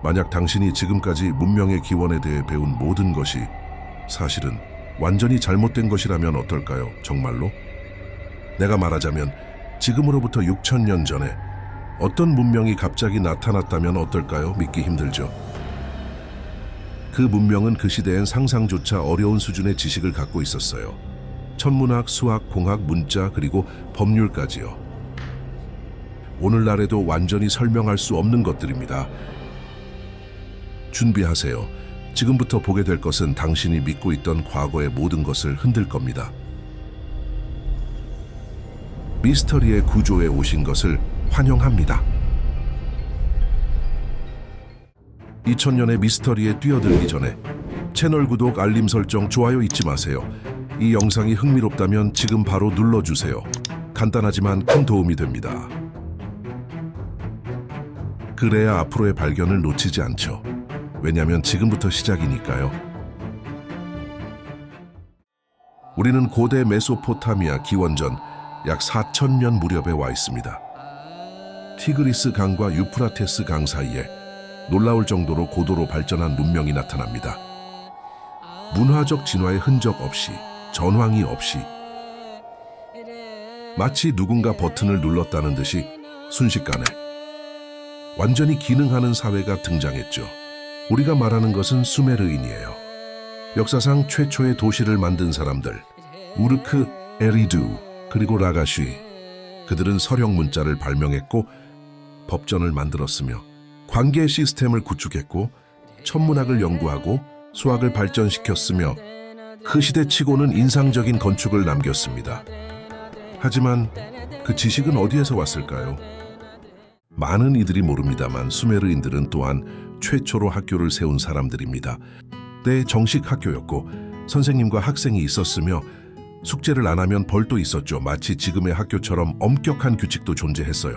만약 당신이 지금까지 문명의 기원에 대해 배운 모든 것이 사실은 완전히 잘못된 것이라면 어떨까요? 정말로? 내가 말하자면 지금으로부터 6,000년 전에 어떤 문명이 갑자기 나타났다면 어떨까요? 믿기 힘들죠. 그 문명은 그 시대엔 상상조차 어려운 수준의 지식을 갖고 있었어요. 천문학, 수학, 공학, 문자, 그리고 법률까지요. 오늘날에도 완전히 설명할 수 없는 것들입니다. 준비하세요. 지금부터 보게 될 것은 당신이 믿고 있던 과거의 모든 것을 흔들 겁니다. 미스터리의 구조에 오신 것을 환영합니다. 2000년의 미스터리에 뛰어들기 전에 채널 구독, 알림 설정, 좋아요 잊지 마세요. 이 영상이 흥미롭다면 지금 바로 눌러주세요. 간단하지만 큰 도움이 됩니다. 그래야 앞으로의 발견을 놓치지 않죠. 왜냐면 지금부터 시작이니까요. 우리는 고대 메소포타미아 기원전 약 4,000년 무렵에 와 있습니다. 티그리스 강과 유프라테스 강 사이에 놀라울 정도로 고도로 발전한 문명이 나타납니다. 문화적 진화의 흔적 없이, 전황이 없이, 마치 누군가 버튼을 눌렀다는 듯이 순식간에 완전히 기능하는 사회가 등장했죠. 우리가 말하는 것은 수메르인이에요. 역사상 최초의 도시를 만든 사람들, 우르크, 에리두, 그리고 라가쉬. 그들은 서령 문자를 발명했고 법전을 만들었으며 관계 시스템을 구축했고 천문학을 연구하고 수학을 발전시켰으며 그 시대치고는 인상적인 건축을 남겼습니다. 하지만 그 지식은 어디에서 왔을까요? 많은 이들이 모릅니다만 수메르인들은 또한 최초로 학교를 세운 사람들입니다. 때 정식 학교였고 선생님과 학생이 있었으며 숙제를 안 하면 벌도 있었죠. 마치 지금의 학교처럼 엄격한 규칙도 존재했어요.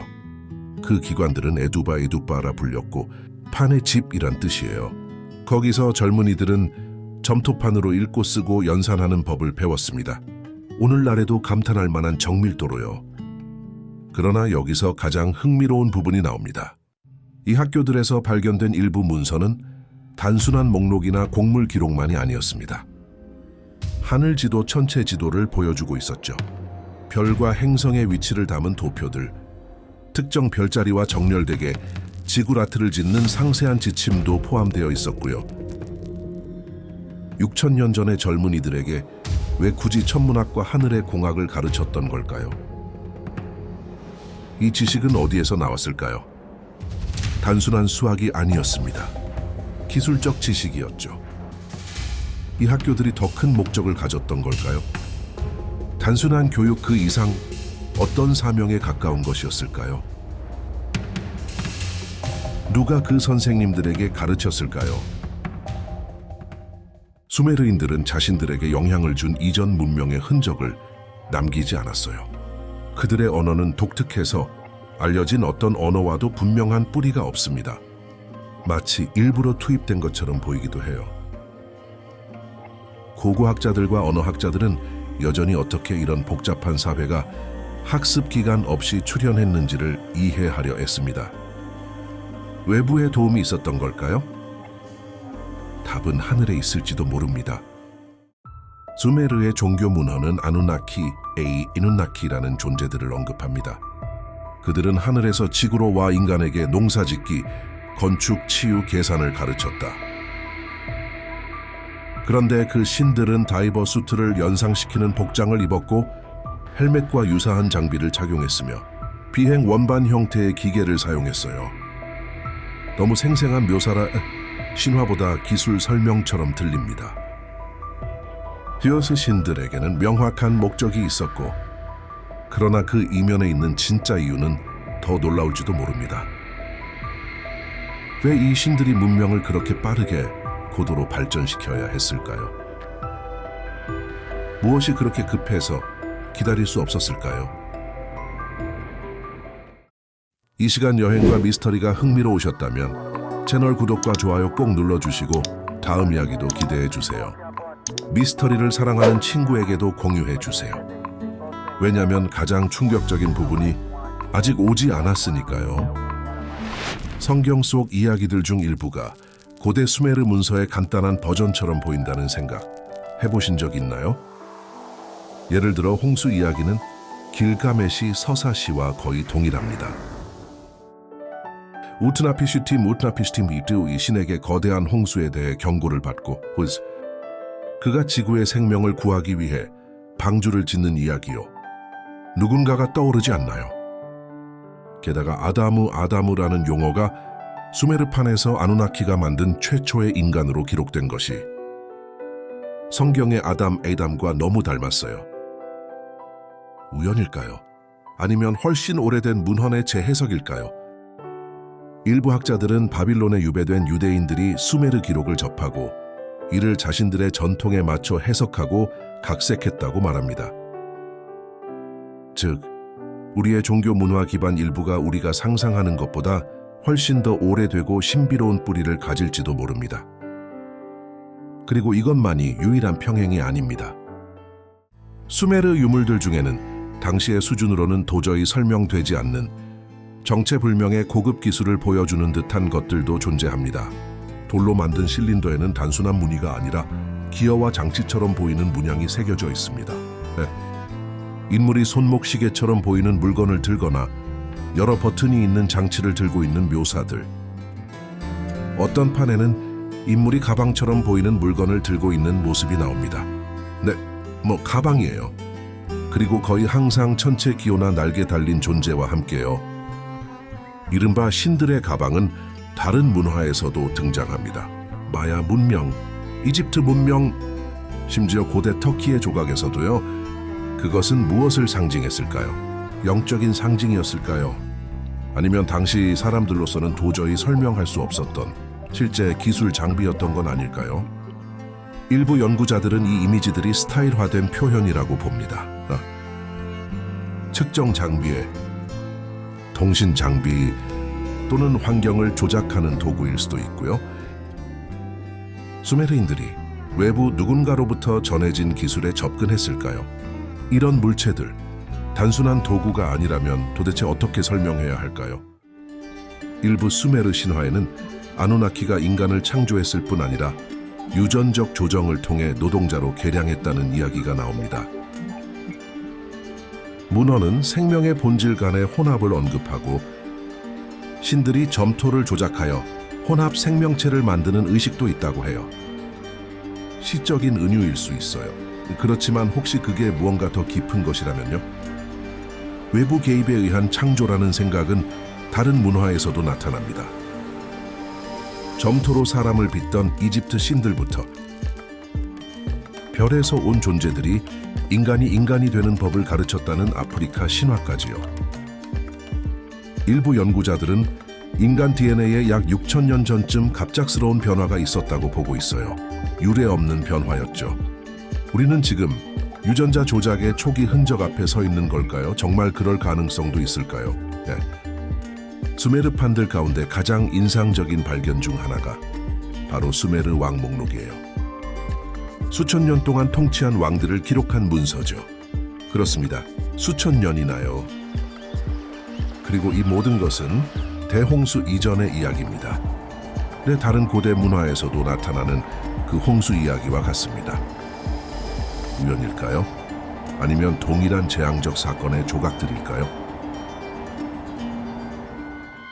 그 기관들은 에두바라 불렸고 판의 집이란 뜻이에요. 거기서 젊은이들은 점토판으로 읽고 쓰고 연산하는 법을 배웠습니다. 오늘날에도 감탄할 만한 정밀도로요. 그러나 여기서 가장 흥미로운 부분이 나옵니다. 이 학교들에서 발견된 일부 문서는 단순한 목록이나 곡물 기록만이 아니었습니다. 하늘 지도, 천체 지도를 보여주고 있었죠. 별과 행성의 위치를 담은 도표들, 특정 별자리와 정렬되게 지구라트를 짓는 상세한 지침도 포함되어 있었고요. 6,000년 전의 젊은이들에게 왜 굳이 천문학과 하늘의 공학을 가르쳤던 걸까요? 이 지식은 어디에서 나왔을까요? 단순한 수학이 아니었습니다. 기술적 지식이었죠. 이 학교들이 더 큰 목적을 가졌던 걸까요? 단순한 교육 그 이상 어떤 사명에 가까운 것이었을까요? 누가 그 선생님들에게 가르쳤을까요? 수메르인들은 자신들에게 영향을 준 이전 문명의 흔적을 남기지 않았어요. 그들의 언어는 독특해서 알려진 어떤 언어와도 분명한 뿌리가 없습니다. 마치 일부러 투입된 것처럼 보이기도 해요. 고고학자들과 언어학자들은 여전히 어떻게 이런 복잡한 사회가 학습 기간 없이 출현했는지를 이해하려 애씁니다. 외부의 도움이 있었던 걸까요? 답은 하늘에 있을지도 모릅니다. 수메르의 종교 문헌은 아누나키, 이누나키라는 존재들을 언급합니다. 그들은 하늘에서 지구로 와 인간에게 농사짓기, 건축, 치유, 계산을 가르쳤다. 그런데 그 신들은 다이버 수트를 연상시키는 복장을 입었고 헬멧과 유사한 장비를 착용했으며 비행 원반 형태의 기계를 사용했어요. 너무 생생한 묘사라 신화보다 기술 설명처럼 들립니다. 디오스 신들에게는 명확한 목적이 있었고 그러나 그 이면에 있는 진짜 이유는 더 놀라울지도 모릅니다. 왜 이 신들이 문명을 그렇게 빠르게 고도로 발전시켜야 했을까요? 무엇이 그렇게 급해서 기다릴 수 없었을까요? 이 시간 여행과 미스터리가 흥미로우셨다면 채널 구독과 좋아요 꼭 눌러주시고 다음 이야기도 기대해주세요. 미스터리를 사랑하는 친구에게도 공유해주세요. 왜냐면 가장 충격적인 부분이 아직 오지 않았으니까요. 성경 속 이야기들 중 일부가 고대 수메르 문서의 간단한 버전처럼 보인다는 생각 해보신 적 있나요? 예를 들어 홍수 이야기는 길가메시 서사시와 거의 동일합니다. 우트나피슈팀 이드 이 신에게 거대한 홍수에 대해 경고를 받고 그가 지구의 생명을 구하기 위해 방주를 짓는 이야기요. 누군가가 떠오르지 않나요? 게다가 아다무라는 용어가 수메르판에서 아누나키가 만든 최초의 인간으로 기록된 것이 성경의 에담과 너무 닮았어요. 우연일까요? 아니면 훨씬 오래된 문헌의 재해석일까요? 일부 학자들은 바빌론에 유배된 유대인들이 수메르 기록을 접하고 이를 자신들의 전통에 맞춰 해석하고 각색했다고 말합니다. 즉, 우리의 종교 문화 기반 일부가 우리가 상상하는 것보다 훨씬 더 오래되고 신비로운 뿌리를 가질지도 모릅니다. 그리고 이것만이 유일한 평행이 아닙니다. 수메르 유물들 중에는 당시의 수준으로는 도저히 설명되지 않는 정체불명의 고급 기술을 보여주는 듯한 것들도 존재합니다. 돌로 만든 실린더에는 단순한 무늬가 아니라 기어와 장치처럼 보이는 문양이 새겨져 있습니다. 인물이 손목시계처럼 보이는 물건을 들거나 여러 버튼이 있는 장치를 들고 있는 묘사들. 어떤 판에는 인물이 가방처럼 보이는 물건을 들고 있는 모습이 나옵니다. 가방이에요. 그리고 거의 항상 천체 기호나 날개 달린 존재와 함께요. 이른바 신들의 가방은 다른 문화에서도 등장합니다. 마야 문명, 이집트 문명, 심지어 고대 터키의 조각에서도요. 그것은 무엇을 상징했을까요? 영적인 상징이었을까요? 아니면 당시 사람들로서는 도저히 설명할 수 없었던 실제 기술 장비였던 건 아닐까요? 일부 연구자들은 이 이미지들이 스타일화된 표현이라고 봅니다. 측정 장비에 통신 장비 또는 환경을 조작하는 도구일 수도 있고요. 수메르인들이 외부 누군가로부터 전해진 기술에 접근했을까요? 이런 물체들, 단순한 도구가 아니라면 도대체 어떻게 설명해야 할까요? 일부 수메르 신화에는 아누나키가 인간을 창조했을 뿐 아니라 유전적 조정을 통해 노동자로 개량했다는 이야기가 나옵니다. 문헌은 생명의 본질 간의 혼합을 언급하고 신들이 점토를 조작하여 혼합 생명체를 만드는 의식도 있다고 해요. 시적인 은유일 수 있어요. 그렇지만 혹시 그게 무언가 더 깊은 것이라면요? 외부 개입에 의한 창조라는 생각은 다른 문화에서도 나타납니다. 점토로 사람을 빚던 이집트 신들부터 별에서 온 존재들이 인간이 되는 법을 가르쳤다는 아프리카 신화까지요. 일부 연구자들은 인간 DNA에 약 6,000년 전쯤 갑작스러운 변화가 있었다고 보고 있어요. 유례 없는 변화였죠. 우리는 지금 유전자 조작의 초기 흔적 앞에 서 있는 걸까요? 정말 그럴 가능성도 있을까요? 수메르판들 가운데 가장 인상적인 발견 중 하나가 바로 수메르 왕 목록이에요. 수천 년 동안 통치한 왕들을 기록한 문서죠. 그렇습니다. 수천 년이나요. 그리고 이 모든 것은 대홍수 이전의 이야기입니다. 다른 고대 문화에서도 나타나는 그 홍수 이야기와 같습니다. 우연일까요? 아니면 동일한 재앙적 사건의 조각들일까요?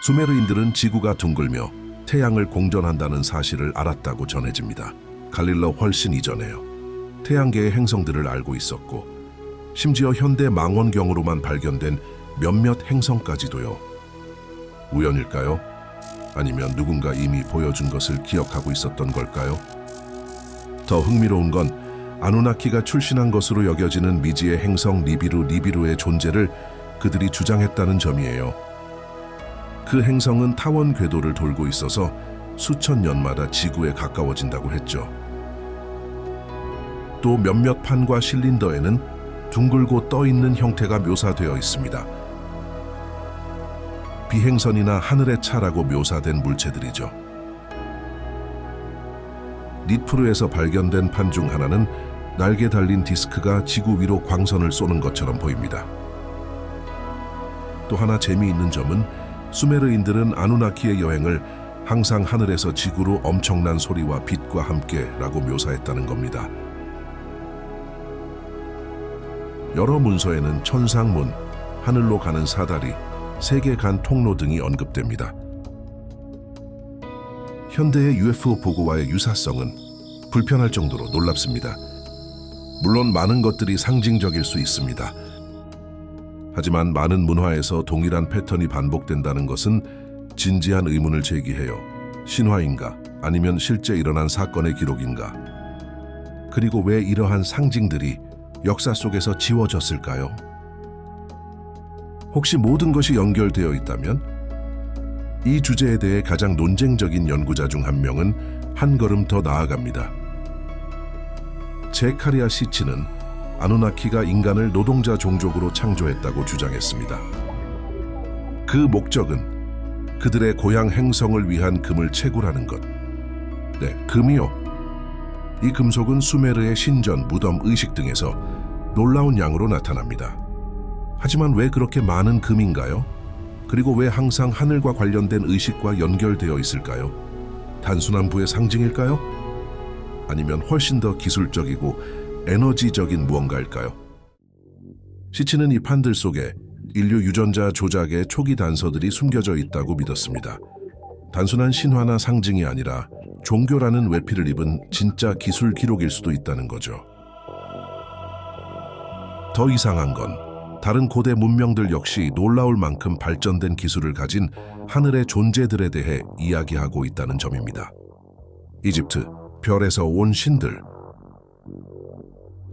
수메르인들은 지구가 둥글며 태양을 공전한다는 사실을 알았다고 전해집니다. 갈릴러 훨씬 이전에요. 태양계의 행성들을 알고 있었고 심지어 현대 망원경으로만 발견된 몇몇 행성까지도요. 우연일까요? 아니면 누군가 이미 보여준 것을 기억하고 있었던 걸까요? 더 흥미로운 건 아누나키가 출신한 것으로 여겨지는 미지의 행성 니비루의 존재를 그들이 주장했다는 점이에요. 그 행성은 타원 궤도를 돌고 있어서 수천 년마다 지구에 가까워진다고 했죠. 또 몇몇 판과 실린더에는 둥글고 떠있는 형태가 묘사되어 있습니다. 비행선이나 하늘의 차라고 묘사된 물체들이죠. 니프루에서 발견된 판 중 하나는 날개 달린 디스크가 지구 위로 광선을 쏘는 것처럼 보입니다. 또 하나 재미있는 점은 수메르인들은 아누나키의 여행을 항상 하늘에서 지구로 엄청난 소리와 빛과 함께라고 묘사했다는 겁니다. 여러 문서에는 천상문, 하늘로 가는 사다리, 세계 간 통로 등이 언급됩니다. 현대의 UFO 보고와의 유사성은 불편할 정도로 놀랍습니다. 물론 많은 것들이 상징적일 수 있습니다. 하지만 많은 문화에서 동일한 패턴이 반복된다는 것은 진지한 의문을 제기해요. 신화인가? 아니면 실제 일어난 사건의 기록인가? 그리고 왜 이러한 상징들이 역사 속에서 지워졌을까요? 혹시 모든 것이 연결되어 있다면? 이 주제에 대해 가장 논쟁적인 연구자 중 한 명은 한 걸음 더 나아갑니다. 제카리아 시치는 아누나키가 인간을 노동자 종족으로 창조했다고 주장했습니다. 그 목적은 그들의 고향 행성을 위한 금을 채굴하는 것. 네, 금이요. 이 금속은 수메르의 신전, 무덤, 의식 등에서 놀라운 양으로 나타납니다. 하지만 왜 그렇게 많은 금인가요? 그리고 왜 항상 하늘과 관련된 의식과 연결되어 있을까요? 단순한 부의 상징일까요? 아니면 훨씬 더 기술적이고 에너지적인 무언가일까요? 시치는 이 판들 속에 인류 유전자 조작의 초기 단서들이 숨겨져 있다고 믿었습니다. 단순한 신화나 상징이 아니라 종교라는 외피를 입은 진짜 기술 기록일 수도 있다는 거죠. 더 이상한 건 다른 고대 문명들 역시 놀라울 만큼 발전된 기술을 가진 하늘의 존재들에 대해 이야기하고 있다는 점입니다. 이집트, 별에서 온 신들,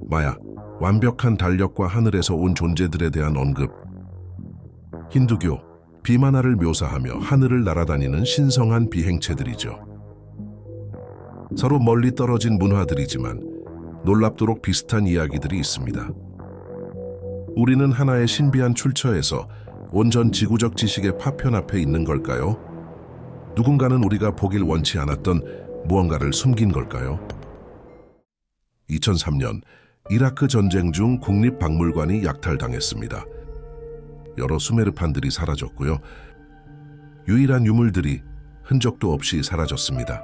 마야, 완벽한 달력과 하늘에서 온 존재들에 대한 언급, 힌두교, 비마나를 묘사하며 하늘을 날아다니는 신성한 비행체들이죠. 서로 멀리 떨어진 문화들이지만 놀랍도록 비슷한 이야기들이 있습니다. 우리는 하나의 신비한 출처에서 온전 지구적 지식의 파편 앞에 있는 걸까요? 누군가는 우리가 보길 원치 않았던 무언가를 숨긴 걸까요? 2003년 이라크 전쟁 중 국립박물관이 약탈당했습니다. 여러 수메르판들이 사라졌고요. 유일한 유물들이 흔적도 없이 사라졌습니다.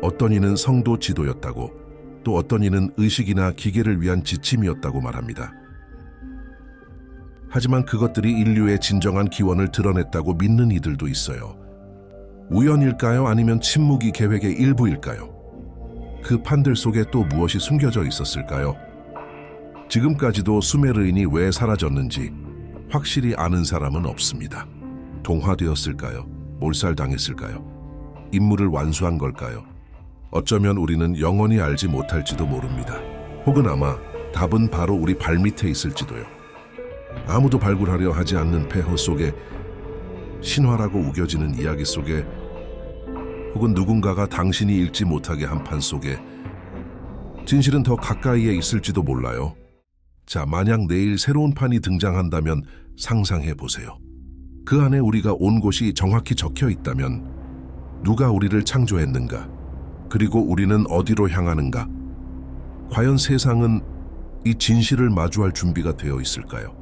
어떤 이는 성도 지도였다고, 또 어떤 이는 의식이나 기계를 위한 지침이었다고 말합니다. 하지만 그것들이 인류의 진정한 기원을 드러냈다고 믿는 이들도 있어요. 우연일까요? 아니면 침묵이 계획의 일부일까요? 그 판들 속에 또 무엇이 숨겨져 있었을까요? 지금까지도 수메르인이 왜 사라졌는지 확실히 아는 사람은 없습니다. 동화되었을까요? 몰살당했을까요? 임무를 완수한 걸까요? 어쩌면 우리는 영원히 알지 못할지도 모릅니다. 혹은 아마 답은 바로 우리 발밑에 있을지도요. 아무도 발굴하려 하지 않는 폐허 속에, 신화라고 우겨지는 이야기 속에, 혹은 누군가가 당신이 읽지 못하게 한 판 속에 진실은 더 가까이에 있을지도 몰라요. 자, 만약 내일 새로운 판이 등장한다면 상상해 보세요. 그 안에 우리가 온 곳이 정확히 적혀 있다면 누가 우리를 창조했는가? 그리고 우리는 어디로 향하는가? 과연 세상은 이 진실을 마주할 준비가 되어 있을까요?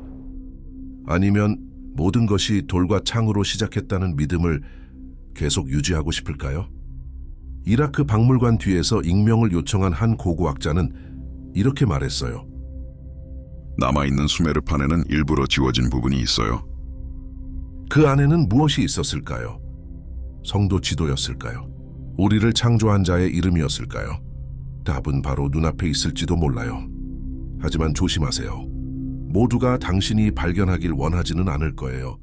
아니면 모든 것이 돌과 창으로 시작했다는 믿음을 계속 유지하고 싶을까요? 이라크 박물관 뒤에서 익명을 요청한 한 고고학자는 이렇게 말했어요. 남아있는 수메르판에는 일부러 지워진 부분이 있어요. 그 안에는 무엇이 있었을까요? 성도 지도였을까요? 우리를 창조한 자의 이름이었을까요? 답은 바로 눈앞에 있을지도 몰라요. 하지만 조심하세요. 모두가 당신이 발견하길 원하지는 않을 거예요.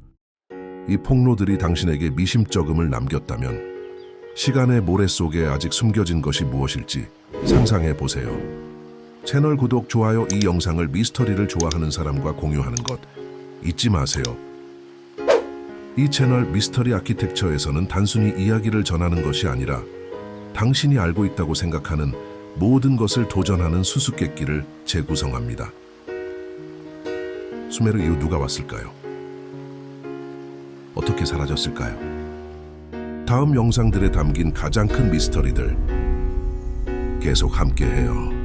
이 폭로들이 당신에게 미심쩍음을 남겼다면 시간의 모래 속에 아직 숨겨진 것이 무엇일지 상상해 보세요. 채널 구독, 좋아요, 이 영상을 미스터리를 좋아하는 사람과 공유하는 것 잊지 마세요. 이 채널 미스터리 아키텍처에서는 단순히 이야기를 전하는 것이 아니라 당신이 알고 있다고 생각하는 모든 것을 도전하는 수수께끼를 재구성합니다. 수메르 이후 누가 왔을까요? 어떻게 사라졌을까요? 다음 영상들에 담긴 가장 큰 미스터리들 계속 함께해요.